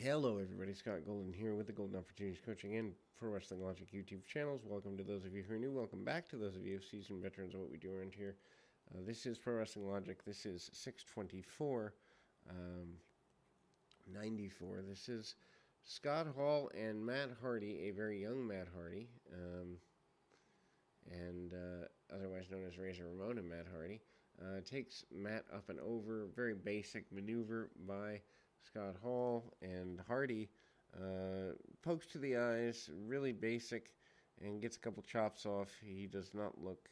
Hello, everybody. Scott Golden here with the Golden Opportunities Coaching and Pro Wrestling Logic YouTube channels. Welcome to those of you who are new. Welcome back to those of you seasoned veterans of what we do around here. This is Pro Wrestling Logic. This is 624, 94. This is Scott Hall and Matt Hardy, a very young Matt Hardy, and otherwise known as Razor Ramon and Matt Hardy. Takes Matt up and over. Very basic maneuver by Scott Hall, and Hardy pokes to the eyes, really basic, and gets a couple chops off. He does not look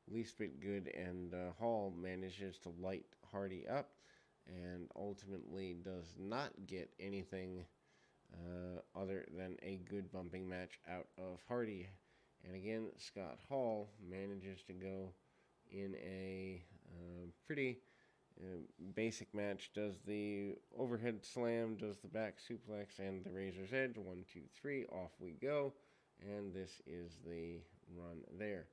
least bit good, and Hall manages to light Hardy up and ultimately does not get anything other than a good bumping match out of Hardy. And again, Scott Hall manages to go in a pretty basic match. Does the overhead slam, does the back suplex, and the razor's edge. 1, 2, 3, off we go. And this is the run there.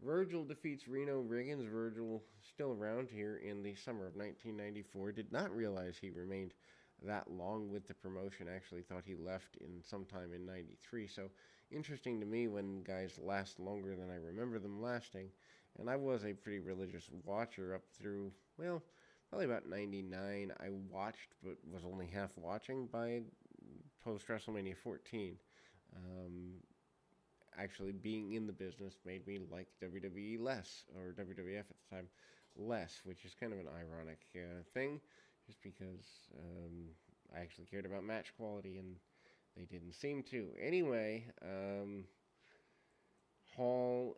Virgil defeats Reno. Reagan's Virgil, still around here in the summer of 1994. Did not realize he remained that long with the promotion. Actually thought he left in sometime in 93. So interesting to me when guys last longer than I remember them lasting. And I was a pretty religious watcher up through, well, probably about 99. I watched, but was only half watching by post WrestleMania 14. Actually, being in the business made me like WWE less, or WWF at the time less, which is kind of an ironic thing, just because I actually cared about match quality and they didn't seem to. Anyway, Hall,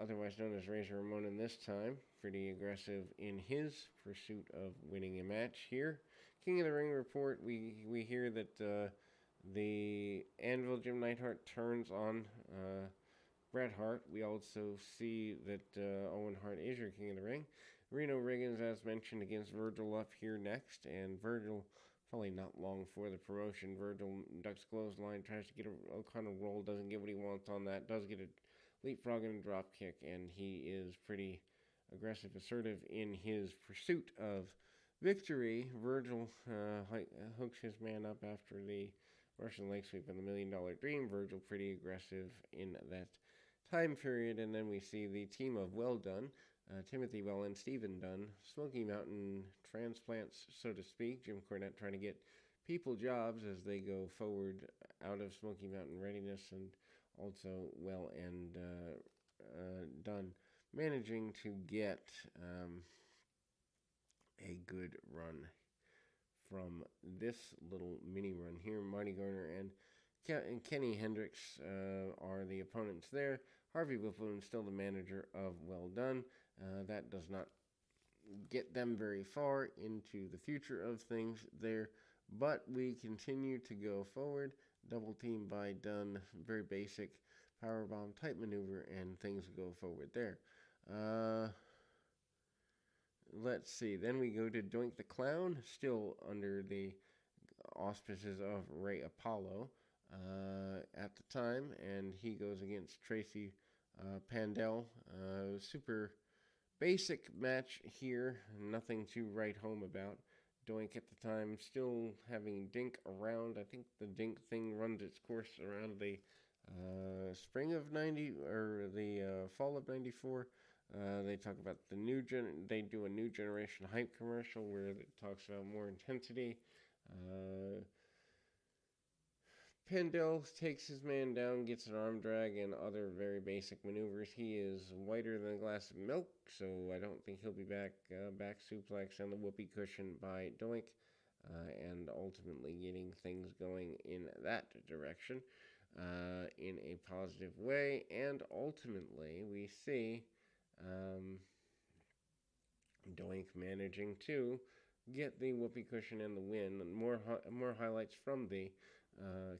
otherwise known as Razor Ramon in this time, pretty aggressive in his pursuit of winning a match here. King of the Ring report, we hear that the Anvil Jim Neidhart turns on Bret Hart. We also see that Owen Hart is your King of the Ring. Reno Reagan's, as mentioned, against Virgil up here next, and Virgil probably not long for the promotion. Virgil ducks clothesline, tries to get a kind of roll, doesn't get what he wants on that, does get a leapfrog and a drop kick, and he is pretty aggressive, assertive in his pursuit of victory. Virgil hooks his man up after the Russian leg sweep and the $1 Million Dream. Virgil pretty aggressive in that time period, and then we see the team of Well Done, Timothy Well and Stephen Dunn, Smoky Mountain transplants, so to speak. Jim Cornette trying to get people jobs as they go forward out of Smoky Mountain readiness, and also Well and Dunn managing to get a good run from this little mini run here. Marty Garner and Kenny Hendricks are the opponents there. Harvey Whipple still the manager of Well Done. That does not get them very far into the future of things there, but we continue to go forward. Double team by Dunn, very basic powerbomb type maneuver, and things go forward there. Let's see. Then we go to Doink the Clown, still under the auspices of Ray Apollo at the time, and he goes against Tracy Pandell. Super basic match here, nothing to write home about. Doink at the time still having Dink around. I think the Dink thing runs its course around the spring of 90 or the fall of 94. They talk about the they do a new generation hype commercial where it talks about more intensity. Pandell takes his man down, gets an arm drag and other very basic maneuvers. He is whiter than a glass of milk, so I don't think he'll be back. Back suplex and the whoopee cushion by Doink, and ultimately getting things going in that direction in a positive way. And ultimately, we see Doink managing to get the whoopee cushion and the win. And more highlights from the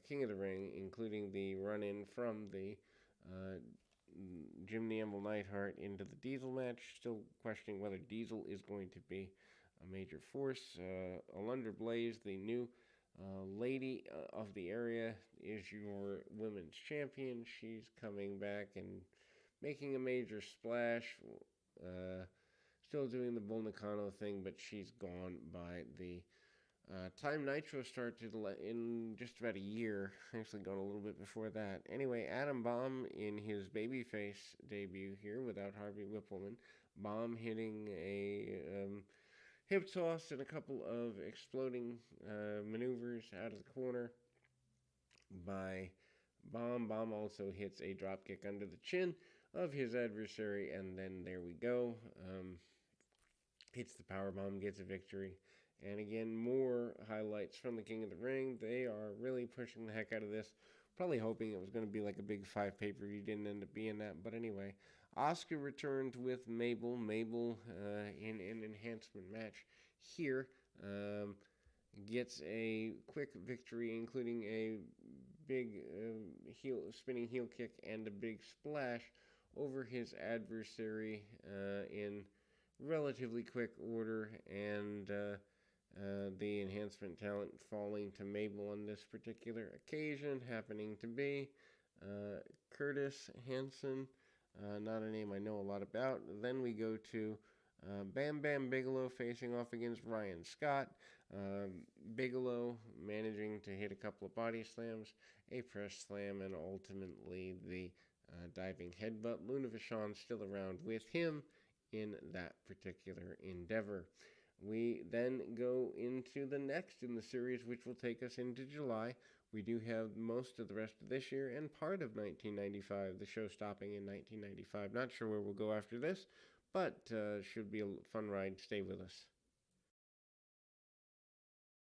King of the Ring, including the run-in from the Jim the Anvil Neidhart into the Diesel match. Still questioning whether Diesel is going to be a major force. Alundra Blaze, the new lady of the area, is your women's champion. She's coming back and making a major splash. Still doing the Bull Nakano thing, but she's gone by the Time Nitro started in just about a year, actually gone a little bit before that. Anyway, Adam Bomb in his babyface debut here without Harvey Whippleman. Bomb hitting a hip toss and a couple of exploding maneuvers out of the corner by Bomb. Bomb also hits a dropkick under the chin of his adversary, and then there we go. Hits the power bomb, gets a victory. And again, more highlights from the King of the Ring. They are really pushing the heck out of this. Probably hoping it was going to be like a big 5 pay-per-view. Didn't end up being that. But anyway, Asuka returned with Mabel. Mabel in an enhancement match here. Gets a quick victory, including a big spinning heel kick and a big splash over his adversary in relatively quick order, and the enhancement talent falling to Mabel on this particular occasion, happening to be Curtis Hanson, not a name I know a lot about. Then we go to Bam Bam Bigelow facing off against Ryan Scott. Bigelow managing to hit a couple of body slams, a press slam, and ultimately the diving headbutt. Luna Vachon still around with him in that particular endeavor. We then go into the next in the series, which will take us into July. We do have most of the rest of this year and part of 1995, the show stopping in 1995. Not sure where we'll go after this, but should be a fun ride. Stay with us.